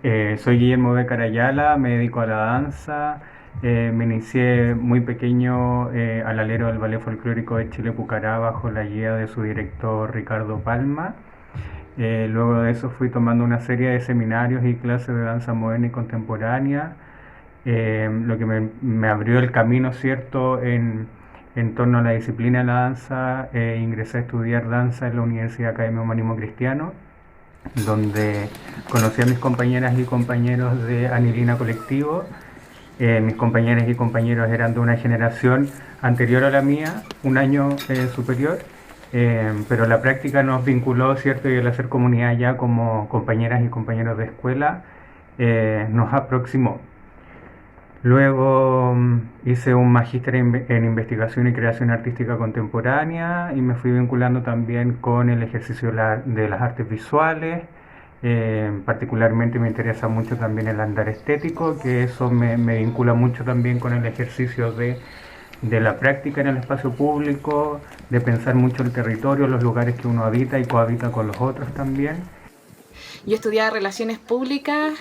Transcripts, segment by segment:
Soy Guillermo Bécar Ayala, me dedico a la danza. Me inicié muy pequeño al alero del Ballet Folclórico de Chile Pucará bajo la guía de su director Ricardo Palma. Luego de eso fui tomando una serie de seminarios y clases de danza moderna y contemporánea, lo que me abrió el camino, ¿cierto?, en torno a la disciplina de la danza. Ingresé a estudiar danza en la Universidad Academia Humanismo Cristiano, donde conocí a mis compañeras y compañeros de Anilina Colectivo. Mis compañeras y compañeros eran de una generación anterior a la mía, un año superior, pero la práctica nos vinculó, ¿cierto? Y el hacer comunidad ya como compañeras y compañeros de escuela nos aproximó. Luego hice un magíster en investigación y creación artística contemporánea y me fui vinculando también con el ejercicio de las artes visuales. Particularmente me interesa mucho también el andar estético, que eso me vincula mucho también con el ejercicio de la práctica en el espacio público, de pensar mucho el territorio, los lugares que uno habita y cohabita con los otros también. Yo estudiaba relaciones públicas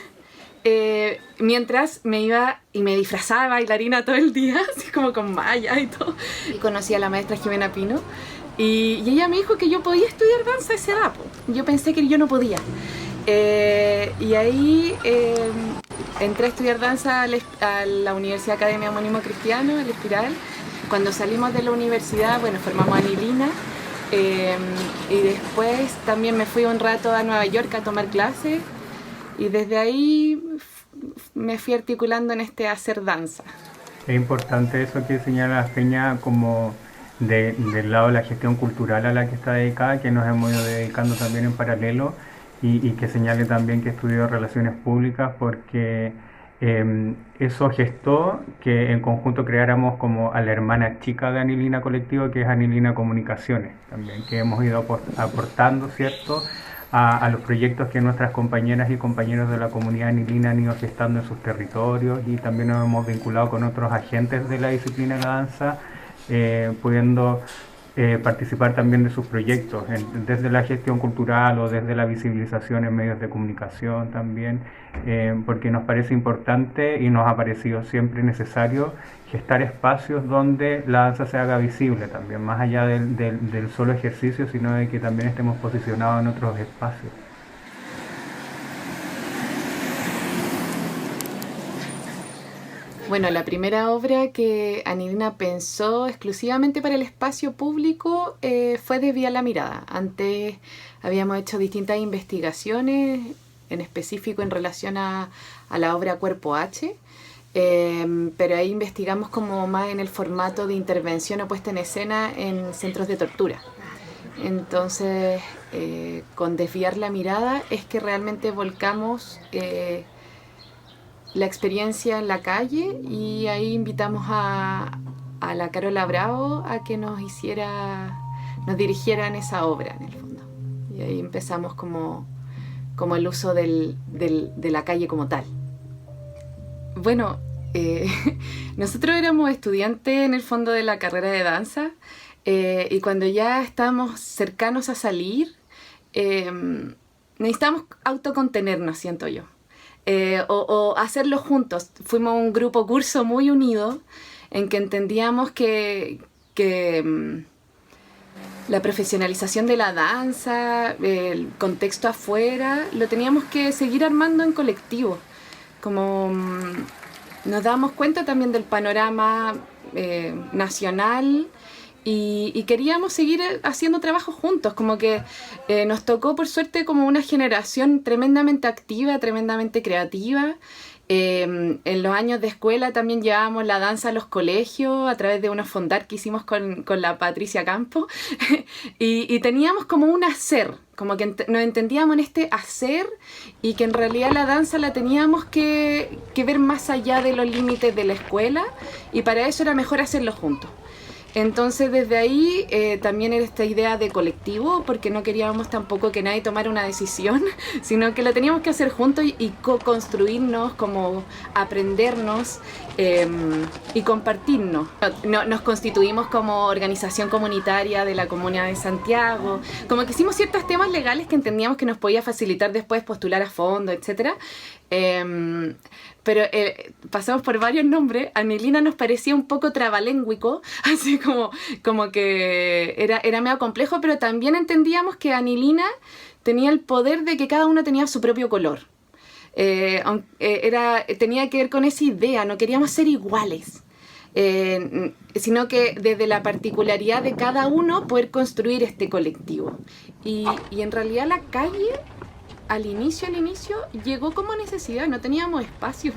mientras me iba y me disfrazaba de bailarina todo el día, así como con malla y todo. Y conocí a la maestra Jimena Pino y ella me dijo que yo podía estudiar danza a esa edad. Yo pensé que yo no podía. Y ahí entré a estudiar danza a la Universidad Academia Humanismo Cristiano, el Espiral. Cuando salimos de la universidad, bueno, formamos Anilina. Y después también me fui un rato a Nueva York a tomar clases. Y desde ahí me fui articulando en hacer danza. Es importante eso que señala Peña, como del lado de la gestión cultural a la que está dedicada, que nos hemos ido dedicando también en paralelo, y que señale también que estudió relaciones públicas, porque eso gestó que en conjunto creáramos como a la hermana chica de Anilina Colectivo, que es Anilina Comunicaciones, también, que hemos ido aportando, ¿cierto?, a los proyectos que nuestras compañeras y compañeros de la comunidad anilina han ido gestando en sus territorios, y también nos hemos vinculado con otros agentes de la disciplina de la danza, pudiendo participar también de sus proyectos, desde la gestión cultural o desde la visibilización en medios de comunicación también, porque nos parece importante y nos ha parecido siempre necesario gestar espacios donde la danza se haga visible también, más allá del solo ejercicio, sino de que también estemos posicionados en otros espacios. Bueno, la primera obra que Anilina pensó exclusivamente para el espacio público fue Desvía la mirada. Antes habíamos hecho distintas investigaciones, en específico en relación a la obra Cuerpo H, pero ahí investigamos como más en el formato de intervención o puesta en escena en centros de tortura. Entonces, con Desviar la mirada es que realmente volcamos la experiencia en la calle, y ahí invitamos a la Carola Bravo a que nos dirigiera en esa obra, en el fondo. Y ahí empezamos como el uso de la calle como tal. Bueno, nosotros éramos estudiantes en el fondo de la carrera de danza, y cuando ya estábamos cercanos a salir, necesitamos autocontenernos, siento yo. O hacerlo juntos. Fuimos un grupo curso muy unido, en que entendíamos que la profesionalización de la danza, el contexto afuera, lo teníamos que seguir armando en colectivo. Como nos dábamos cuenta también del panorama nacional, y queríamos seguir haciendo trabajo juntos, como que nos tocó por suerte como una generación tremendamente activa, tremendamente creativa. En los años de escuela también llevábamos la danza a los colegios a través de unos fondar que hicimos con la Patricia Campo y teníamos como un hacer, como que nos entendíamos en este hacer, y que en realidad la danza la teníamos que ver más allá de los límites de la escuela, y para eso era mejor hacerlo juntos. Entonces desde ahí también era esta idea de colectivo, porque no queríamos tampoco que nadie tomara una decisión, sino que lo teníamos que hacer juntos y co-construirnos, como aprendernos y compartirnos. Nos constituimos como organización comunitaria de la Comuna de Santiago, como que hicimos ciertos temas legales que entendíamos que nos podía facilitar después postular a fondo, etcétera. Pero pasamos por varios nombres. Anilina nos parecía un poco trabalénguico, así como que era medio complejo, pero también entendíamos que Anilina tenía el poder de que cada uno tenía su propio color. Tenía que ver con esa idea, no queríamos ser iguales. Sino que desde la particularidad de cada uno poder construir este colectivo. Y en realidad la calle al inicio llegó como necesidad, no teníamos espacio.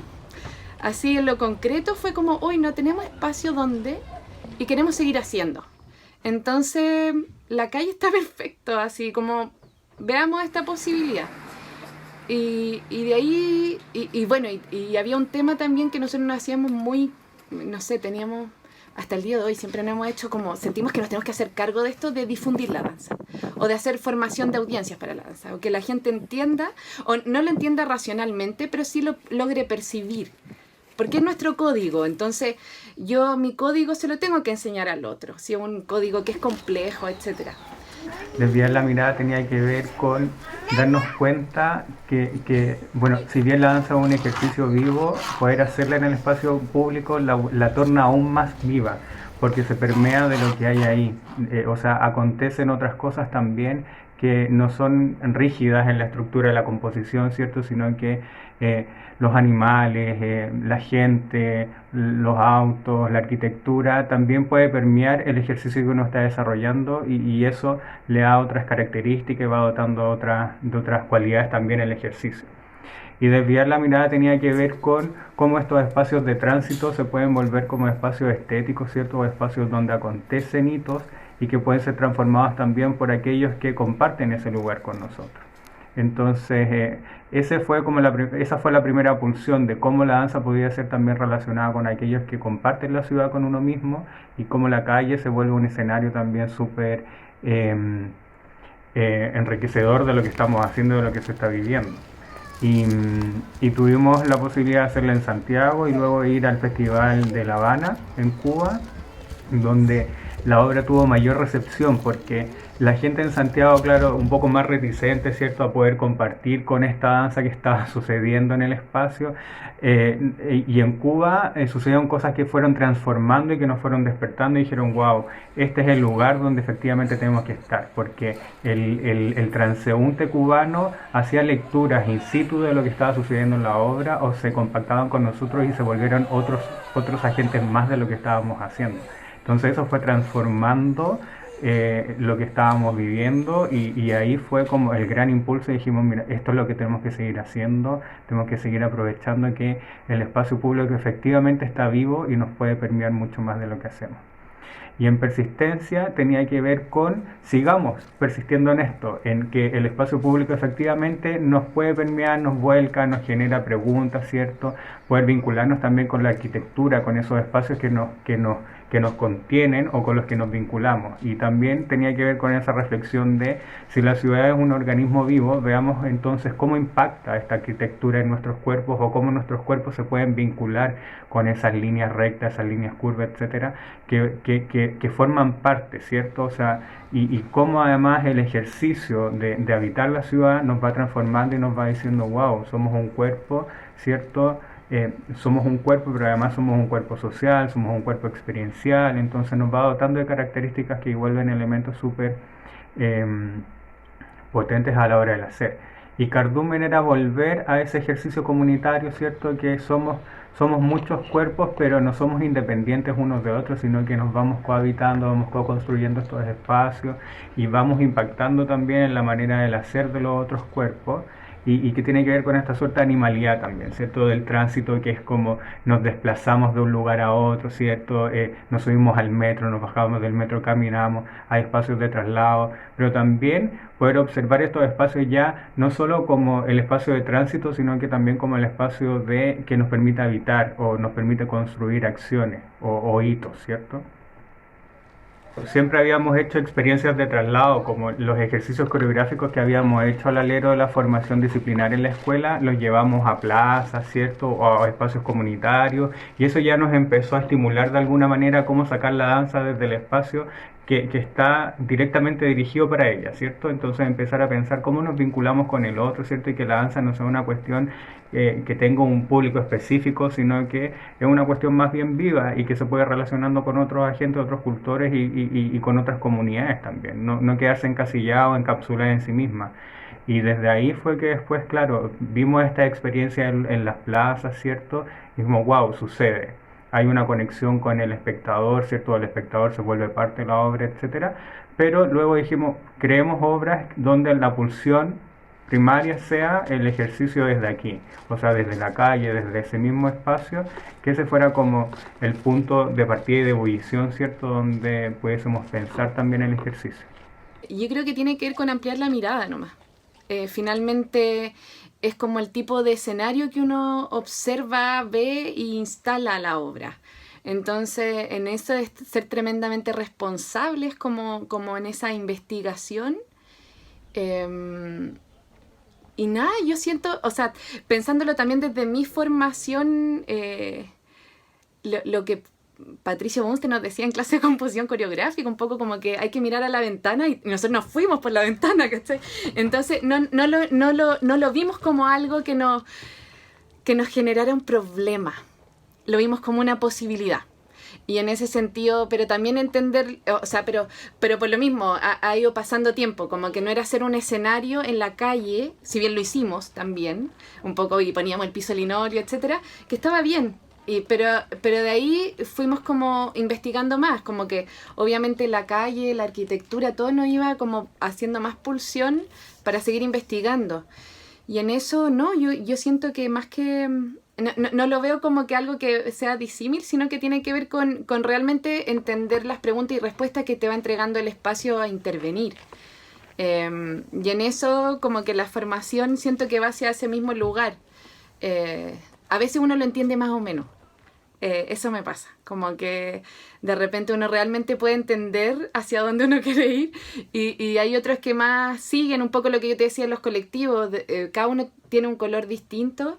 Así en lo concreto fue como, hoy no tenemos espacio donde y queremos seguir haciendo. Entonces la calle está perfecto, así como veamos esta posibilidad. Y de ahí, bueno, había un tema también que nosotros nos hacíamos muy, no sé, teníamos... Hasta el día de hoy siempre nos hemos hecho como, sentimos que nos tenemos que hacer cargo de esto, de difundir la danza, o de hacer formación de audiencias para la danza, o que la gente entienda, o no lo entienda racionalmente, pero sí lo logre percibir, porque es nuestro código. Entonces yo mi código se lo tengo que enseñar al otro, si es un código que es complejo, etcétera. Desviar la mirada tenía que ver con darnos cuenta que, bueno, si bien la danza es un ejercicio vivo, poder hacerla en el espacio público la torna aún más viva, porque se permea de lo que hay ahí. O sea, acontecen otras cosas también que no son rígidas en la estructura de la composición, ¿cierto? Sino que los animales, la gente, los autos, la arquitectura, también puede permear el ejercicio que uno está desarrollando y eso le da otras características y va dotando de otras cualidades también el ejercicio. Y desviar la mirada tenía que ver con cómo estos espacios de tránsito se pueden volver como espacios estéticos, ¿cierto? O espacios donde acontecen hitos y que pueden ser transformados también por aquellos que comparten ese lugar con nosotros. Entonces, esa fue la primera pulsión de cómo la danza podía ser también relacionada con aquellos que comparten la ciudad con uno mismo y cómo la calle se vuelve un escenario también súper enriquecedor de lo que estamos haciendo, de lo que se está viviendo. Y tuvimos la posibilidad de hacerla en Santiago y luego ir al Festival de La Habana en Cuba, donde la obra tuvo mayor recepción porque la gente en Santiago, claro, un poco más reticente, ¿cierto?, a poder compartir con esta danza que estaba sucediendo en el espacio. Y en Cuba sucedieron cosas que fueron transformando y que nos fueron despertando y dijeron, wow, este es el lugar donde efectivamente tenemos que estar, porque el transeúnte cubano hacía lecturas in situ de lo que estaba sucediendo en la obra o se compactaban con nosotros y se volvieron otros agentes más de lo que estábamos haciendo. Entonces eso fue transformando lo que estábamos viviendo y ahí fue como el gran impulso y dijimos, mira, esto es lo que tenemos que seguir haciendo, tenemos que seguir aprovechando que el espacio público efectivamente está vivo y nos puede permear mucho más de lo que hacemos. Y en persistencia tenía que ver con, sigamos persistiendo en esto, en que el espacio público efectivamente nos puede permear, nos vuelca, nos genera preguntas, ¿cierto? Poder vincularnos también con la arquitectura, con esos espacios que nos contienen o con los que nos vinculamos. Y también tenía que ver con esa reflexión de si la ciudad es un organismo vivo, veamos entonces cómo impacta esta arquitectura en nuestros cuerpos o cómo nuestros cuerpos se pueden vincular con esas líneas rectas, esas líneas curvas, etcétera, que forman parte, ¿cierto? O sea, y cómo además el ejercicio de habitar la ciudad nos va transformando y nos va diciendo, wow, somos un cuerpo, ¿cierto? Somos un cuerpo, pero además somos un cuerpo social, somos un cuerpo experiencial, entonces nos va dotando de características que vuelven elementos súper potentes a la hora del hacer. Y Cardumen era volver a ese ejercicio comunitario, ¿cierto? Que somos muchos cuerpos, pero no somos independientes unos de otros, sino que nos vamos cohabitando, vamos co-construyendo estos espacios y vamos impactando también en la manera del hacer de los otros cuerpos. Y que tiene que ver con esta suerte de animalidad también, ¿cierto? Del tránsito, que es como nos desplazamos de un lugar a otro, ¿cierto? Nos subimos al metro, nos bajamos del metro, caminamos, hay espacios de traslado, pero también poder observar estos espacios ya no solo como el espacio de tránsito, sino que también como el espacio que nos permite habitar o nos permite construir acciones o hitos, ¿cierto? Siempre habíamos hecho experiencias de traslado, como los ejercicios coreográficos que habíamos hecho al alero de la formación disciplinar en la escuela, los llevamos a plazas, ¿cierto? O a espacios comunitarios, y eso ya nos empezó a estimular de alguna manera cómo sacar la danza desde el espacio que está directamente dirigido para ella, ¿cierto? Entonces empezar a pensar cómo nos vinculamos con el otro, ¿cierto? Y que la danza no sea una cuestión que tenga un público específico, sino que es una cuestión más bien viva y que se puede relacionando con otros agentes, otros cultores y con otras comunidades también, no quedarse encasillado, encapsulada en sí misma. Y desde ahí fue que después, claro, vimos esta experiencia en las plazas, ¿cierto? Y como, wow, sucede. Hay una conexión con el espectador, ¿cierto? El espectador se vuelve parte de la obra, etcétera. Pero luego dijimos, creemos obras donde la pulsión primaria sea el ejercicio desde aquí, o sea, desde la calle, desde ese mismo espacio, que ese fuera como el punto de partida y de ebullición, ¿cierto? Donde pudiésemos pensar también el ejercicio. Yo creo que tiene que ver con ampliar la mirada nomás. Finalmente es como el tipo de escenario que uno observa, ve e instala la obra. Entonces, en eso de ser tremendamente responsables como en esa investigación. Eh, y nada, yo siento, o sea, pensándolo también desde mi formación, lo que Patricio Bunste nos decía en clase de composición coreográfica, un poco como que hay que mirar a la ventana y nosotros nos fuimos por la ventana, ¿cachai? Entonces no lo vimos como algo que nos generara un problema, lo vimos como una posibilidad. Y en ese sentido, pero también entender, o sea, pero por lo mismo, ha ido pasando tiempo, como que no era hacer un escenario en la calle, si bien lo hicimos también, un poco y poníamos el piso linorio, etcétera, que estaba bien. Pero de ahí fuimos como investigando más, como que obviamente la calle, la arquitectura, todo nos iba como haciendo más pulsión para seguir investigando. Y en eso, no, yo siento que más que... No lo veo como que algo que sea disímil, sino que tiene que ver con realmente entender las preguntas y respuestas que te va entregando el espacio a intervenir. Y en eso, como que la formación siento que va hacia ese mismo lugar. A veces uno lo entiende más o menos. Eso me pasa, como que de repente uno realmente puede entender hacia dónde uno quiere ir y hay otros que más siguen un poco lo que yo te decía en los colectivos, cada uno tiene un color distinto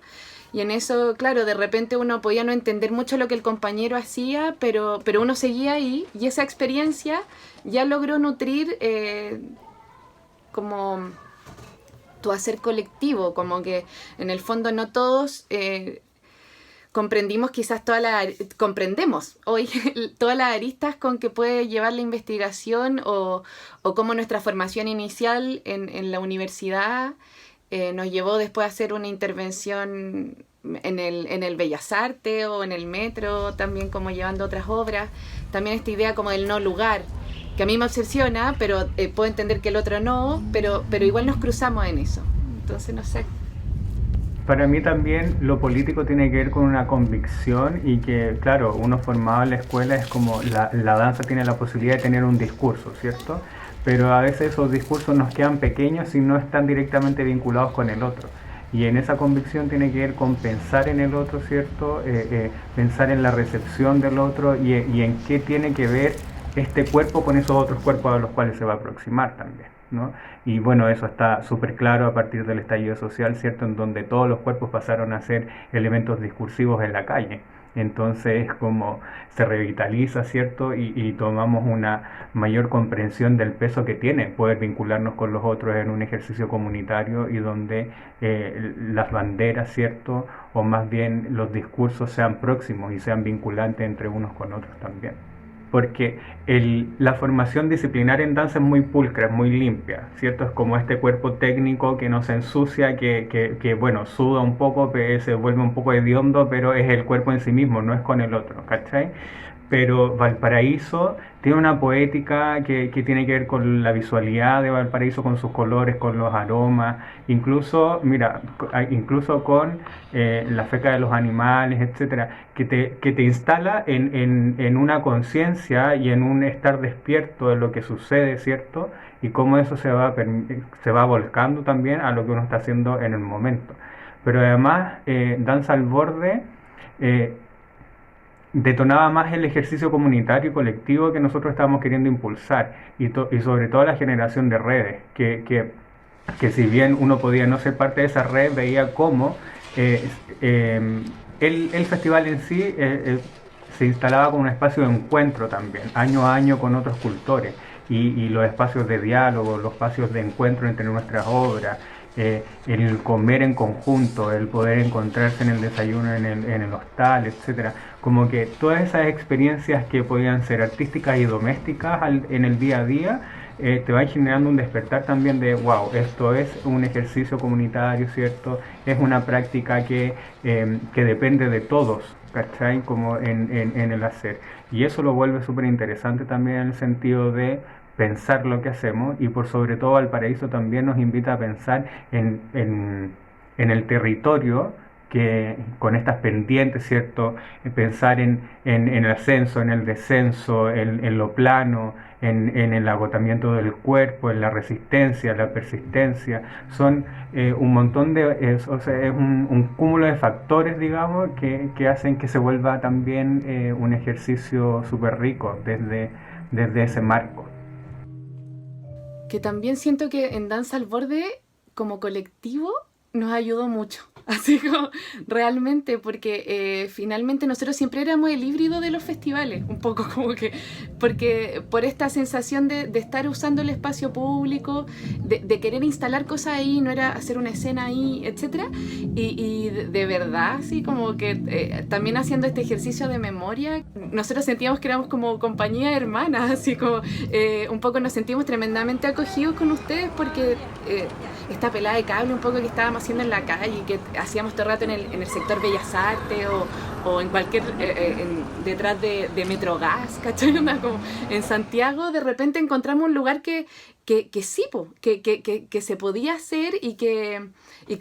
y en eso, claro, de repente uno podía no entender mucho lo que el compañero hacía, pero uno seguía ahí y esa experiencia ya logró nutrir como tu hacer colectivo, como que en el fondo no todos... comprendimos quizás comprendemos hoy todas las aristas con que puede llevar la investigación o cómo nuestra formación inicial en la universidad nos llevó después a hacer una intervención en el Bellas Artes o en el metro, también como llevando otras obras. También esta idea como del no lugar, que a mí me obsesiona, pero puedo entender que el otro no, pero igual nos cruzamos en eso. Entonces, no sé. Para mí también lo político tiene que ver con una convicción y que, claro, uno formado en la escuela es como la danza tiene la posibilidad de tener un discurso, ¿cierto? Pero a veces esos discursos nos quedan pequeños y no están directamente vinculados con el otro. Y en esa convicción tiene que ver con pensar en el otro, ¿cierto? Pensar en la recepción del otro y en qué tiene que ver este cuerpo con esos otros cuerpos a los cuales se va a aproximar también, ¿no? Y bueno, eso está súper claro a partir del estallido social, ¿cierto? En donde todos los cuerpos pasaron a ser elementos discursivos en la calle. Entonces, como se revitaliza, ¿cierto? Y tomamos una mayor comprensión del peso que tiene poder vincularnos con los otros en un ejercicio comunitario y donde las banderas, ¿cierto? O más bien los discursos sean próximos y sean vinculantes entre unos con otros también, porque la formación disciplinar en danza es muy pulcra, es muy limpia, ¿cierto? Es como este cuerpo técnico que nos ensucia, bueno, suda un poco, se vuelve un poco hediondo, pero es el cuerpo en sí mismo, no es con el otro, ¿cachai? Pero Valparaíso tiene una poética que tiene que ver con la visualidad de Valparaíso, con sus colores, con los aromas, incluso, mira, incluso con la feca de los animales, etcétera, que te instala en una conciencia y en un estar despierto de lo que sucede, ¿cierto? Y cómo eso se va volcando también a lo que uno está haciendo en el momento. Pero además, Danza al Borde eh, detonaba más el ejercicio comunitario y colectivo que nosotros estábamos queriendo impulsar y sobre todo la generación de redes, que si bien uno podía no ser parte de esa red, veía cómo eh, eh, el festival en sí se instalaba como un espacio de encuentro también, año a año con otros cultores, y los espacios de diálogo, los espacios de encuentro entre nuestras obras, el comer en conjunto, el poder encontrarse en el desayuno en el hostal, etcétera. Como que todas esas experiencias que podían ser artísticas y domésticas en el día a día te van generando un despertar también de, wow, esto es un ejercicio comunitario, ¿cierto? Es una práctica que depende de todos, ¿cachai? Como en el hacer. Y eso lo vuelve súper interesante también en el sentido de pensar lo que hacemos, y por sobre todo Valparaíso también nos invita a pensar en el territorio, que con estas pendientes, ¿cierto? Pensar en el ascenso, en el descenso, en lo plano, en el agotamiento del cuerpo, en la resistencia, la persistencia, son un montón o sea, es un cúmulo de factores, digamos, que hacen que se vuelva también un ejercicio súper rico desde ese marco. Que también siento que en Danza al Borde, como colectivo, nos ayudó mucho. Así como realmente, porque finalmente nosotros siempre éramos el híbrido de los festivales, un poco como que, porque por esta sensación de estar usando el espacio público, de querer instalar cosas ahí, no era hacer una escena ahí, etcétera. Y de verdad, así como que también haciendo este ejercicio de memoria, nosotros sentíamos que éramos como compañía hermana, así como un poco nos sentimos tremendamente acogidos con ustedes porque esta pelada de cable un poco que estábamos haciendo en la calle, que hacíamos todo el rato en el sector Bellas Artes o en cualquier, detrás de Metrogas, ¿cachai? Como en Santiago de repente encontramos un lugar que sí, po, que se podía hacer y que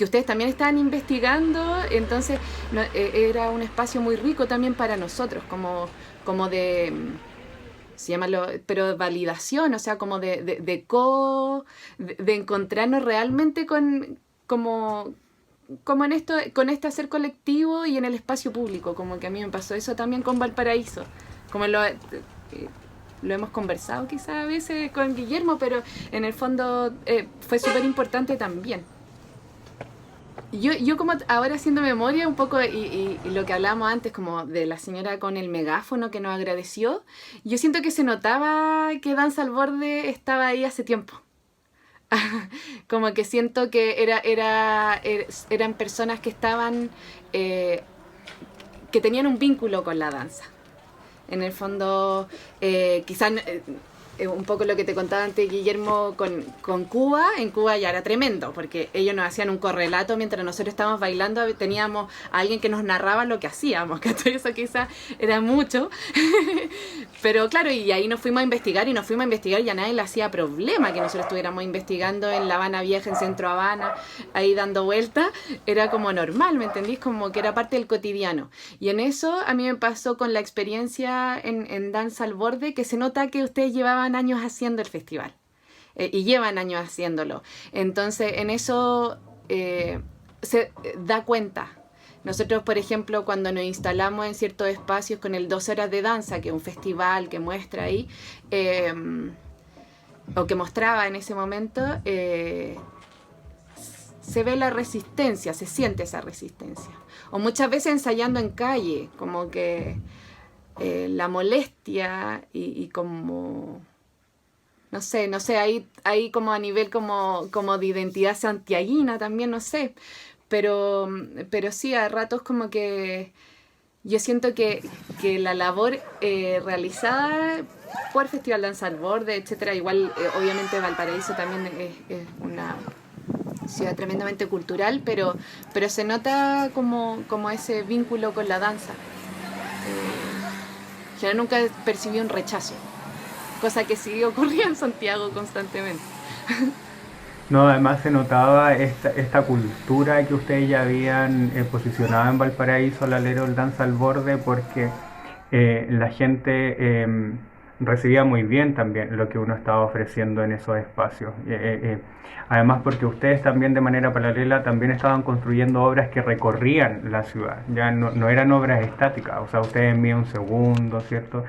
ustedes también estaban investigando, entonces no, era un espacio muy rico también para nosotros, como de se llama pero validación, o sea, como de encontrarnos realmente como, como en esto, con este hacer colectivo y en el espacio público, como que a mí me pasó eso también con Valparaíso, como lo hemos conversado quizá a veces con Guillermo, pero en el fondo fue súper importante también. Yo como ahora haciendo memoria un poco y lo que hablábamos antes como de la señora con el megáfono que nos agradeció, yo siento que se notaba que Danza al Borde estaba ahí hace tiempo. Como que siento que eran personas que estaban, que tenían un vínculo con la danza. En el fondo, quizás un poco lo que te contaba antes Guillermo con Cuba. En Cuba ya era tremendo porque ellos nos hacían un correlato mientras nosotros estábamos bailando, teníamos a alguien que nos narraba lo que hacíamos, que eso quizás era mucho. Pero claro, y ahí nos fuimos a investigar y a nadie le hacía problema que nosotros estuviéramos investigando en La Habana Vieja, en Centro Habana, ahí dando vueltas. Era como normal, ¿me entendís? Como que era parte del cotidiano. Y en eso a mí me pasó con la experiencia en Danza al Borde, que se nota que ustedes llevaban años haciendo el festival y llevan años haciéndolo. Entonces en eso se da cuenta. Nosotros, por ejemplo, cuando nos instalamos en ciertos espacios con el 2 horas de danza, que es un festival que muestra ahí, o que mostraba en ese momento, se ve la resistencia, se siente esa resistencia. O muchas veces ensayando en calle, como que la molestia y como... No sé, ahí como a nivel como de identidad santiaguina también, no sé. Pero sí, a ratos como que yo siento que la labor realizada por Festival Danza al Borde, etcétera, igual obviamente Valparaíso también es una ciudad tremendamente cultural, pero se nota como ese vínculo con la danza. Yo nunca percibí un rechazo, cosa que sí ocurría en Santiago constantemente. No, además se notaba esta cultura que ustedes ya habían posicionado en Valparaíso al alero del Danza al Borde, porque la gente recibía muy bien también lo que uno estaba ofreciendo en esos espacios. Además, porque ustedes también de manera paralela también estaban construyendo obras que recorrían la ciudad, ya no eran obras estáticas, o sea, ustedes en Mía un segundo, ¿cierto?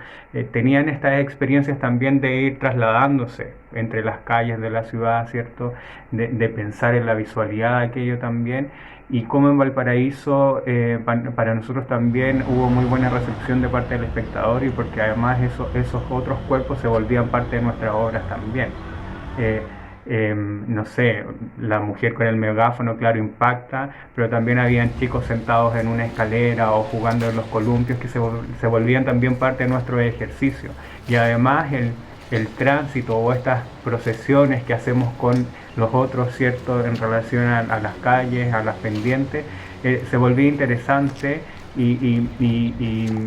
Tenían estas experiencias también de ir trasladándose entre las calles de la ciudad, ¿cierto? De pensar en la visualidad de aquello también. Y como en Valparaíso, para nosotros también hubo muy buena recepción de parte del espectador y porque además esos otros cuerpos se volvían parte de nuestras obras también. Eh, no sé, la mujer con el megáfono, claro, impacta, pero también habían chicos sentados en una escalera o jugando en los columpios que se volvían también parte de nuestro ejercicio. Y además el tránsito o estas procesiones que hacemos con los otros, ¿cierto?, en relación a las calles, a las pendientes, se volvía interesante y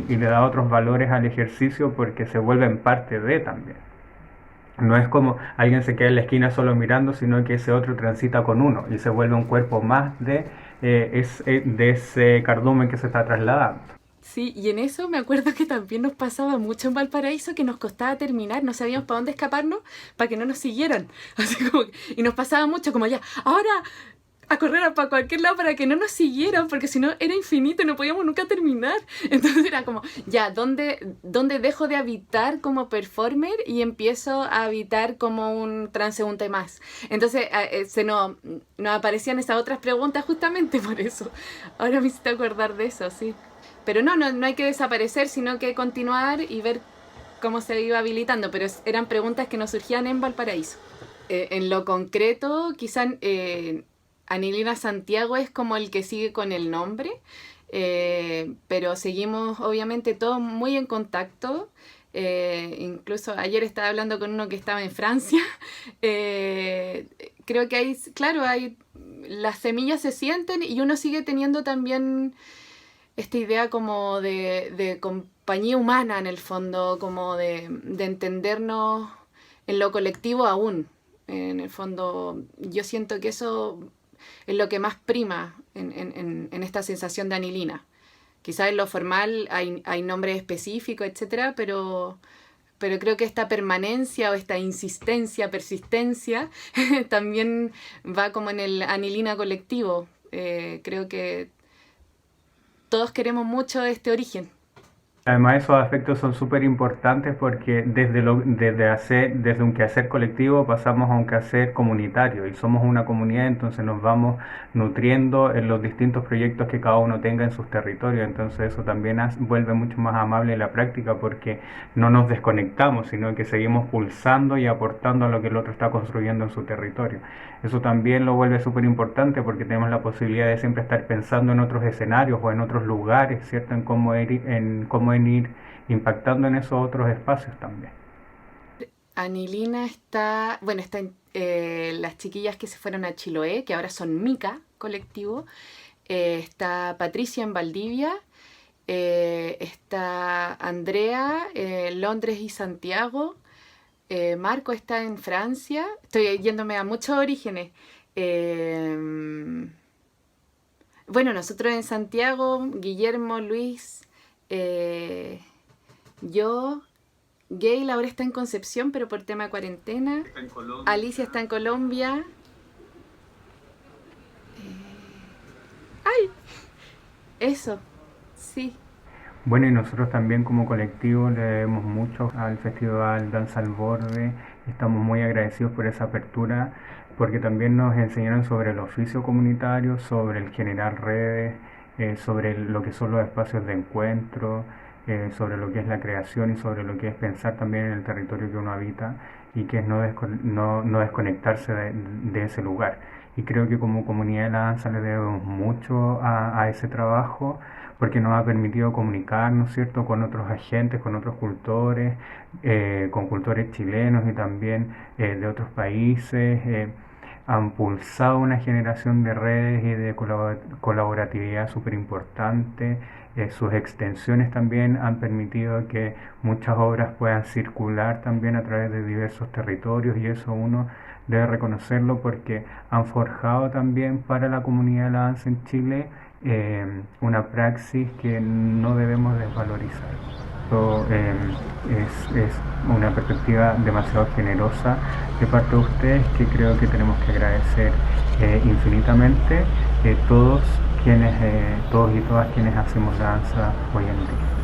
le da otros valores al ejercicio porque se vuelven parte de también. No es como alguien se queda en la esquina solo mirando, sino que ese otro transita con uno y se vuelve un cuerpo más de ese cardumen que se está trasladando. Sí, y en eso me acuerdo que también nos pasaba mucho en Valparaíso que nos costaba terminar, no sabíamos para dónde escaparnos para que no nos siguieran. Así como, y nos pasaba mucho como ya, ahora a correr para cualquier lado para que no nos siguieran, porque si no era infinito y no podíamos nunca terminar. Entonces era como, ya, ¿dónde dejo de habitar como performer y empiezo a habitar como un transeúnte más? Entonces nos aparecían esas otras preguntas justamente por eso. Ahora me hiciste acordar de eso, sí. Pero no hay que desaparecer, sino que continuar y ver cómo se iba habilitando, pero eran preguntas que nos surgían en Valparaíso. En lo concreto, quizá Anilina Santiago es como el que sigue con el nombre, pero seguimos obviamente todos muy en contacto. Incluso ayer estaba hablando con uno que estaba en Francia. Creo que hay, claro, las semillas se sienten y uno sigue teniendo también esta idea como de compañía humana en el fondo, como de entendernos en lo colectivo aún. En el fondo, yo siento que eso es lo que más prima en esta sensación de anilina. Quizás en lo formal hay nombres específicos, etcétera, pero creo que esta permanencia o esta insistencia, persistencia, también va como en el anilina colectivo. Creo que todos queremos mucho este origen. Además, esos aspectos son súper importantes porque desde un quehacer colectivo pasamos a un quehacer comunitario y somos una comunidad, entonces nos vamos nutriendo en los distintos proyectos que cada uno tenga en sus territorios. Entonces eso también vuelve mucho más amable la práctica porque no nos desconectamos, sino que seguimos pulsando y aportando a lo que el otro está construyendo en su territorio. Eso también lo vuelve súper importante porque tenemos la posibilidad de siempre estar pensando en otros escenarios o en otros lugares, ¿cierto? En cómo ir impactando en esos otros espacios también. Anilina está, bueno, están las chiquillas que se fueron a Chiloé, que ahora son Mica colectivo. Está Patricia en Valdivia. Está Andrea, Londres y Santiago. Marco está en Francia. Estoy yéndome a muchos orígenes. Bueno, nosotros en Santiago, Guillermo, Luis, yo, Gail ahora está en Concepción, pero por tema de cuarentena. Alicia está en Colombia. ¡Ay! Eso, sí. Bueno, y nosotros también como colectivo le debemos mucho al Festival Danza al Borde. Estamos muy agradecidos por esa apertura, porque también nos enseñaron sobre el oficio comunitario, sobre el generar redes, sobre lo que son los espacios de encuentro, sobre lo que es la creación y sobre lo que es pensar también en el territorio que uno habita y que es no desconectarse de ese lugar. Y creo que como comunidad de la danza le debemos mucho a ese trabajo porque nos ha permitido comunicarnos, ¿cierto?, con otros agentes, con otros cultores, con cultores chilenos y también de otros países. Han pulsado una generación de redes y de colaboratividad súper importante. Sus extensiones también han permitido que muchas obras puedan circular también a través de diversos territorios y eso uno debe reconocerlo porque han forjado también para la comunidad de la danza en Chile una praxis que no debemos desvalorizar. Esto, es una perspectiva demasiado generosa de parte de ustedes que creo que tenemos que agradecer infinitamente todos y todas quienes hacemos danza hoy en día.